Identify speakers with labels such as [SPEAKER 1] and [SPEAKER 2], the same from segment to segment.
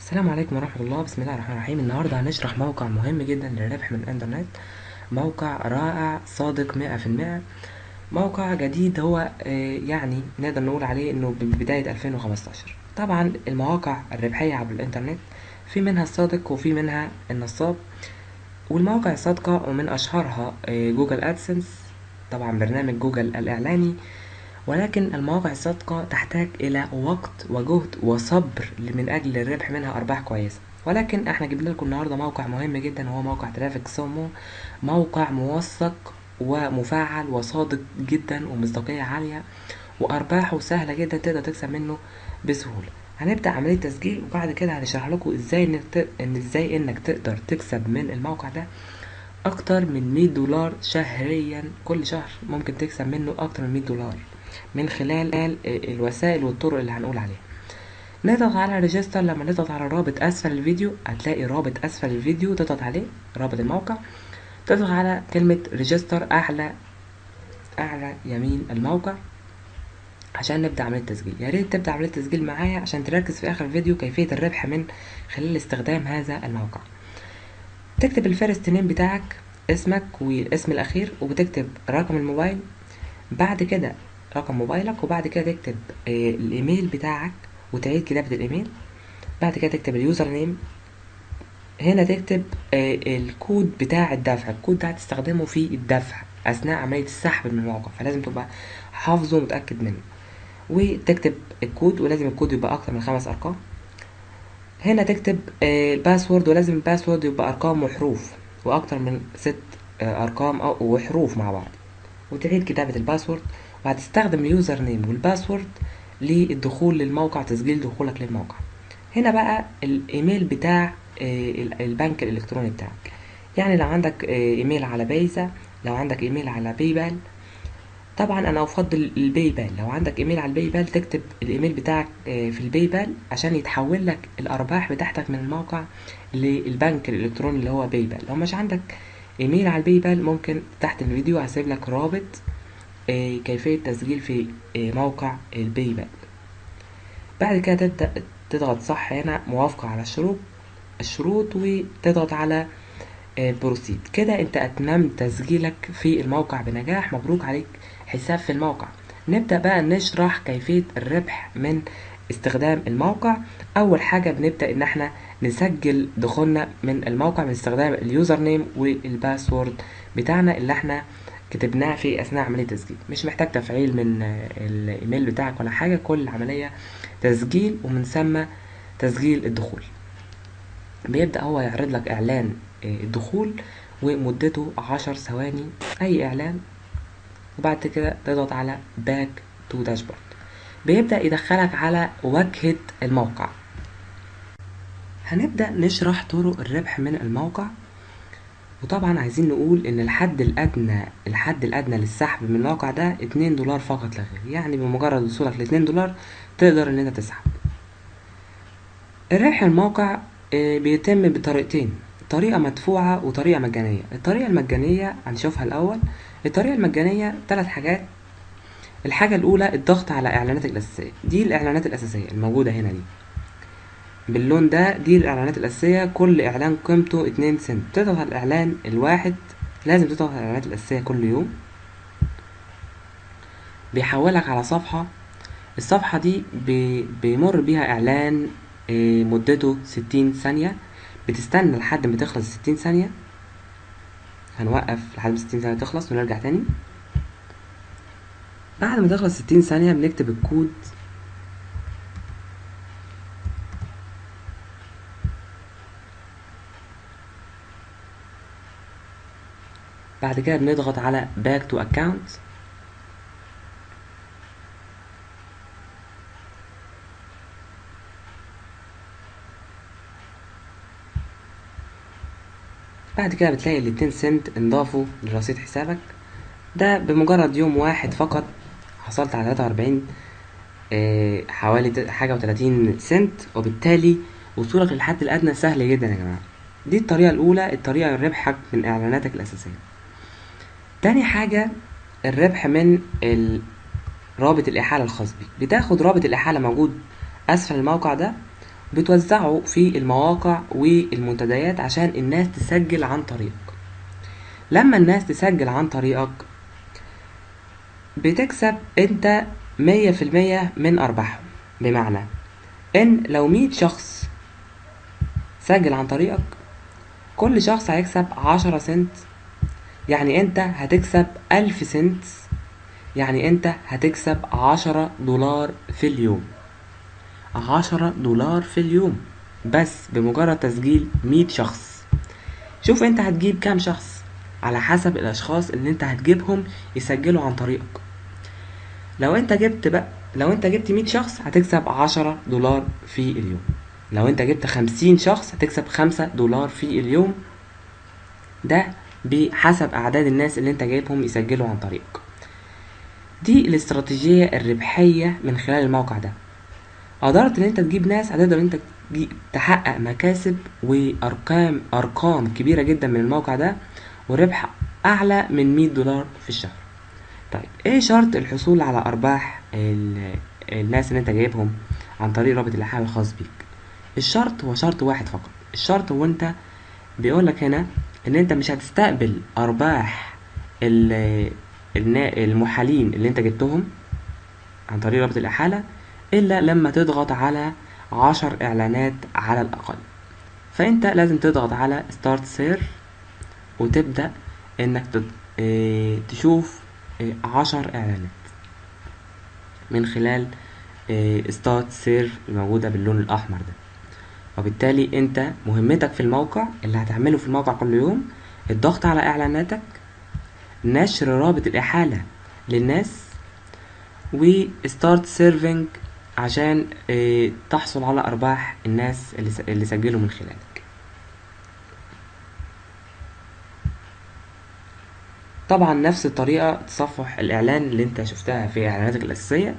[SPEAKER 1] السلام عليكم ورحمة الله. بسم الله الرحمن الرحيم. النهاردة هنشرح موقع مهم جدا للربح من الانترنت، موقع رائع صادق 100%. موقع جديد، هو يعني نقدر نقول عليه انه ببداية 2015. طبعا المواقع الربحية عبر الانترنت في منها الصادق وفي منها النصاب، والمواقع الصادقة ومن اشهرها جوجل ادسنس، طبعا برنامج جوجل الاعلاني. ولكن المواقع الصادقة تحتاج إلى وقت وجهد وصبر من أجل الربح منها أرباح كويسة. ولكن احنا جبنا لكم النهاردة موقع مهم جدا، وهو موقع ترافيك سومو. موقع موثق ومفعل وصادق جدا ومصداقية عالية، وأرباحه سهلة جدا تقدر تكسب منه بسهولة. هنبدأ عملية تسجيل، وبعد كده هنشرح لكم ازاي انك تقدر تكسب من الموقع ده اكتر من $100 شهريا. كل شهر ممكن تكسب منه اكتر من $100 من خلال الوسائل والطرق اللي هنقول عليها. نضغط على ريجستر. لما نضغط على رابط اسفل الفيديو هتلاقي رابط اسفل الفيديو، تضغط عليه رابط الموقع، تضغط على كلمة ريجستر اعلى يمين الموقع عشان نبدأ عملية التسجيل. يا ريت تبدأ عملية التسجيل معايا عشان تركز في اخر الفيديو كيفية الربح من خلال استخدام هذا الموقع. تكتب الفيرست نيم بتاعك، اسمك والاسم الاخير، وبتكتب رقم الموبايل، بعد كده رقم موبايلك، وبعد كده تكتب الايميل بتاعك وتعيد كتابة الايميل. بعد كده تكتب اليوزر نيم. هنا تكتب الكود بتاع الدفع. الكود ده هتستخدمه في الدفع اثناء عملية السحب من الموقع، فلازم تبقى حافظه ومتأكد منه. وتكتب الكود، ولازم الكود يبقى اكتر من 5 ارقام. هنا تكتب الباسورد، ولازم الباسورد يبقى ارقام وحروف، واكتر من 6 ارقام او وحروف مع بعض. وتعيد كتابة الباسورد، وهتستخدم اليوزر نيم والباسورد للدخول للموقع، تسجيل دخولك للموقع. هنا بقى الايميل بتاع البنك الالكتروني بتاعك. يعني لو عندك ايميل على بايزا، لو عندك ايميل على بايبال. طبعا انا افضل البايبال. لو عندك ايميل على البايبال تكتب الايميل بتاعك في البايبال عشان يتحول لك الارباح بتاعتك من الموقع للبنك الالكتروني اللي هو بايبال. لو مش عندك ايميل على البايبال، ممكن تحت الفيديو هسيب لك رابط كيفية تسجيل في موقع البايبال. بعد كده تبدأ تضغط صح هنا موافقة على الشروط وتضغط على بروسيد. كده انت اتممت تسجيلك في الموقع بنجاح. مبروك عليك حساب في الموقع. نبدأ بقى نشرح كيفية الربح من استخدام الموقع. اول حاجة بنبدأ ان احنا نسجل دخولنا من الموقع من استخدام اليوزر نيم والباسورد بتاعنا اللي احنا كتبناه في اثناء عملية التسجيل. مش محتاج تفعيل من الايميل بتاعك ولا حاجة، كل العملية تسجيل، ومن ثم تسجيل الدخول. بيبدأ هو يعرض لك إعلان الدخول، ومدته 10 ثواني، أي إعلان. وبعد كده تضغط على باك تو داشبورد. بيبدأ يدخلك على واجهة الموقع. هنبدأ نشرح طرق الربح من الموقع. وطبعا عايزين نقول ان الحد الادنى للسحب من الموقع ده $2 فقط لا غير. يعني بمجرد وصولك ل$2 تقدر ان انت تسحب. الربح من الموقع بيتم بطريقتين: طريقة مدفوعة وطريقة مجانية. الطريقة المجانية هنشوفها الأول. الطريقة المجانية 3 حاجات. الحاجة الأولى الضغط على إعلانات الأساسية. دي الإعلانات الأساسية الموجودة هنا دي باللون ده، دي الإعلانات الأساسية. كل إعلان قيمته 2 سنت. تضغط على الإعلان الواحد. لازم تضغط على الإعلانات الأساسية كل يوم. بيحولك على صفحة. الصفحة دي بيمر بيها إعلان مدته 60 ثانية. بتستنى لحد ما تخلص 60 ثانية. هنوقف لحد ما 60 ثانية تخلص ونرجع تاني. بعد ما تخلص 60 ثانية بنكتب الكود. بعد كده بنضغط على back to account. بعد كده بتلاقي ال2 سنت انضافوا لرصيد حسابك. ده بمجرد يوم واحد فقط حصلت على 43 حوالي حاجة و30 سنت، وبالتالي وصولك للحد الأدنى سهل جدا يا جماعة. دي الطريقة الأولى، الطريقة ربحك من إعلاناتك الأساسية. تاني حاجة الربح من رابط الإحالة الخاص بيك. بتاخد رابط الإحالة موجود أسفل الموقع ده، بتوزعه في المواقع والمنتديات عشان الناس تسجل عن طريقك. لما الناس تسجل عن طريقك بتكسب انت 100% من ارباحهم. بمعنى ان لو 100 شخص سجل عن طريقك، كل شخص هيكسب 10 سنت، يعني انت هتكسب 1000 سنت، يعني انت هتكسب $10 في اليوم. $10 في اليوم بس بمجرد تسجيل 100 شخص. شوف انت هتجيب كام شخص على حسب الاشخاص اللي انت هتجيبهم يسجلوا عن طريقك. لو انت جبت 100 شخص هتكسب $10 في اليوم. لو انت جبت 50 شخص هتكسب $5 في اليوم. ده بحسب اعداد الناس اللي انت جايبهم يسجلوا عن طريقك. دي الاستراتيجية الربحية من خلال الموقع ده. قدرت ان انت تجيب ناس، هتقدر انت تحقق مكاسب ارقام كبيرة جدا من الموقع ده، وربح اعلى من $100 في الشهر. طيب ايه شرط الحصول على ارباح الناس اللي انت جايبهم عن طريق رابط الاحالة الخاص بيك؟ الشرط هو شرط واحد فقط. الشرط هو انت بيقولك هنا ان انت مش هتستقبل ارباح المحالين اللي انت جبتهم عن طريق رابط الاحالة الا لما تضغط على 10 اعلانات على الاقل. فانت لازم تضغط على ستارت سير وتبدأ انك تشوف 10 اعلانات من خلال ستارت سير الموجودة باللون الاحمر ده. وبالتالي انت مهمتك في الموقع اللي هتعمله في الموقع كل يوم الضغط على اعلاناتك، نشر رابط الاحالة للناس، وستارت سيرفينج عشان تحصل على ارباح الناس اللي سجلوا من خلالك. طبعا نفس الطريقة تصفح الاعلان اللي انت شفتها في اعلاناتك الاساسية،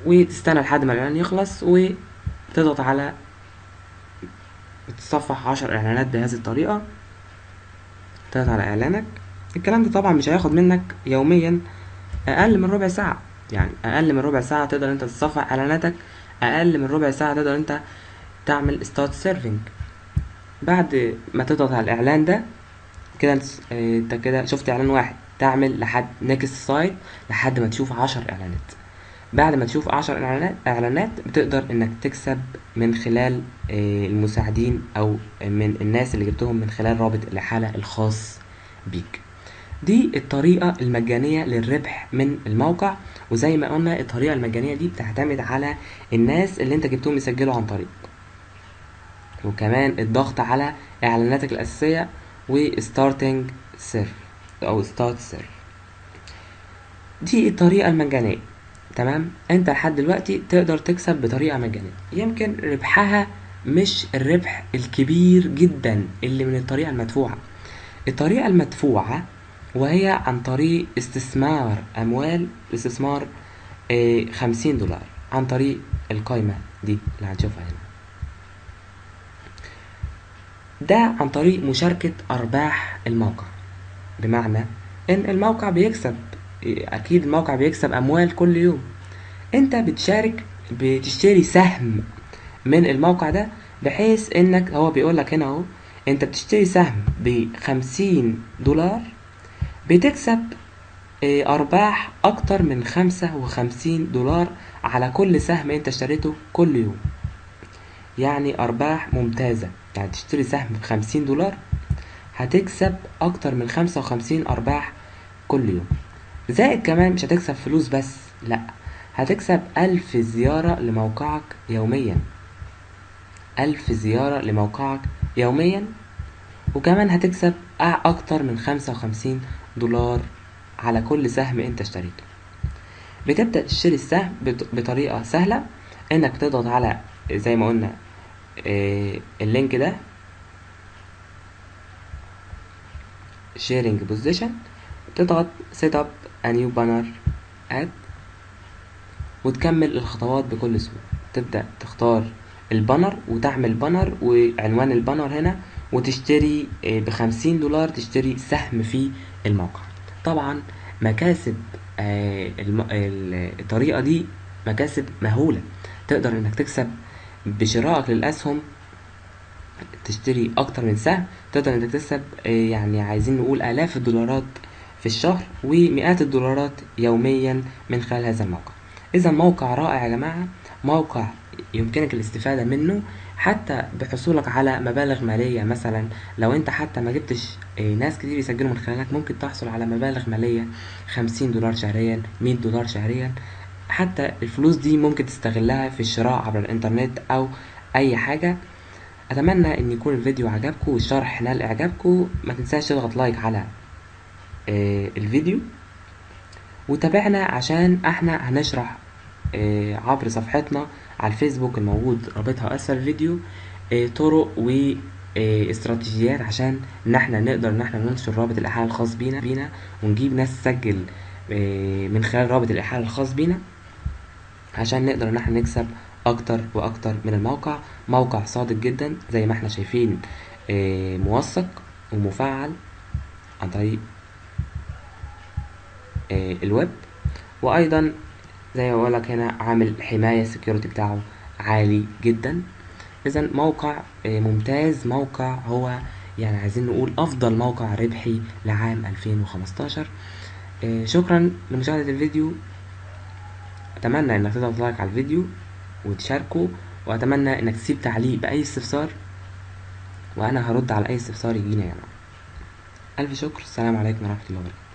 [SPEAKER 1] وتستنى لحد ما الاعلان يخلص وتضغط على تصفح 10 اعلانات بهذه الطريقة. تضغط على اعلانك. الكلام ده طبعا مش هياخد منك يوميا اقل من ربع ساعة، يعني اقل من ربع ساعة تقدر انت تصفح اعلاناتك، اقل من ربع ساعة تقدر انت تعمل ستارت سيرفينج. بعد ما تضغط على الاعلان ده كده انت كده شفت اعلان واحد، تعمل لحد نيكست سايت لحد ما تشوف 10 اعلانات. بعد ما تشوف 10 اعلانات بتقدر انك تكسب من خلال المساعدين او من الناس اللي جبتهم من خلال رابط الاحالة الخاص بيك. دي الطريقة المجانية للربح من الموقع. وزي ما قلنا الطريقة المجانية دي بتعتمد على الناس اللي انت جبتهم يسجلوا عن طريق، وكمان الضغط على اعلاناتك الاساسية وستارتنج سيرف او ستارت سيرف. دي الطريقة المجانية. تمام، انت لحد دلوقتي تقدر تكسب بطريقة مجانية، يمكن ربحها مش الربح الكبير جدا اللي من الطريقة المدفوعة. الطريقة المدفوعة وهي عن طريق استثمار أموال، استثمار $50 عن طريق القائمة دي اللي هنشوفها هنا. ده عن طريق مشاركة أرباح الموقع، بمعنى إن الموقع بيكسب، أكيد الموقع بيكسب أموال كل يوم. أنت بتشارك، بتشتري سهم من الموقع ده، بحيث إنك هو بيقولك هنا أهو أنت بتشتري سهم $50 بتكسب أرباح أكتر من $55 على كل سهم أنت اشتريته كل يوم. يعني أرباح ممتازة، يعني تشتري سهم $50 هتكسب أكتر من 55 أرباح كل يوم. زائد كمان مش هتكسب فلوس بس، لأ، هتكسب 1000 زيارة لموقعك يوميا، 1000 زيارة لموقعك يوميا. وكمان هتكسب أكتر من $55 على كل سهم انت اشتريته. بتبدأ تشتري السهم بطريقة سهلة، انك بتضغط على زي ما قلنا اللينك ده sharing position، تضغط set up a new banner ad وتكمل الخطوات بكل سهولة. تبدأ تختار البانر وتعمل بانر وعنوان البانر هنا، وتشتري $50 تشتري سهم في الموقع. طبعا مكاسب الطريقة دي مكاسب مهولة، تقدر انك تكسب بشرائك للأسهم تشتري أكتر من سهم تقدر إنك تكسب يعني عايزين نقول آلاف الدولارات في الشهر ومئات الدولارات يوميا من خلال هذا الموقع. إذا موقع رائع يا جماعة، موقع يمكنك الاستفادة منه حتى بحصولك على مبالغ مالية. مثلا لو انت حتى ما جبتش ناس كتير يسجلوا من خلالك، ممكن تحصل على مبالغ مالية 50 دولار شهريا، 100 دولار شهريا. حتى الفلوس دي ممكن تستغلها في الشراء عبر الانترنت او اي حاجة. اتمنى ان يكون الفيديو عجبكم والشرح نال اعجابكم. ما تنساش تضغط لايك على الفيديو، وتابعنا عشان احنا هنشرح عبر صفحتنا على الفيسبوك الموجود رابطها اسفل الفيديو طرق و استراتيجيات عشان ان احنا نقدر ان احنا ننشر رابط الاحالة الخاص بينا ونجيب ناس تسجل من خلال رابط الاحالة الخاص بينا عشان نقدر ان احنا نكسب اكتر واكتر من الموقع. موقع صادق جدا زي ما احنا شايفين، موثق ومفعل عن طريق الويب، وايضا زي ما بقولك هنا عامل حماية السكيورتي بتاعه عالي جدا. اذا موقع ممتاز، موقع هو يعني عايزين نقول افضل موقع ربحي لعام 2015. شكرا لمشاهدة الفيديو. اتمنى انك تضغط لايك على الفيديو وتشاركه، واتمنى انك تسيب تعليق باي استفسار وانا هرد على اي استفسار يجينا. يعني الف شكر، السلام عليكم ورحمة الله وبركاته.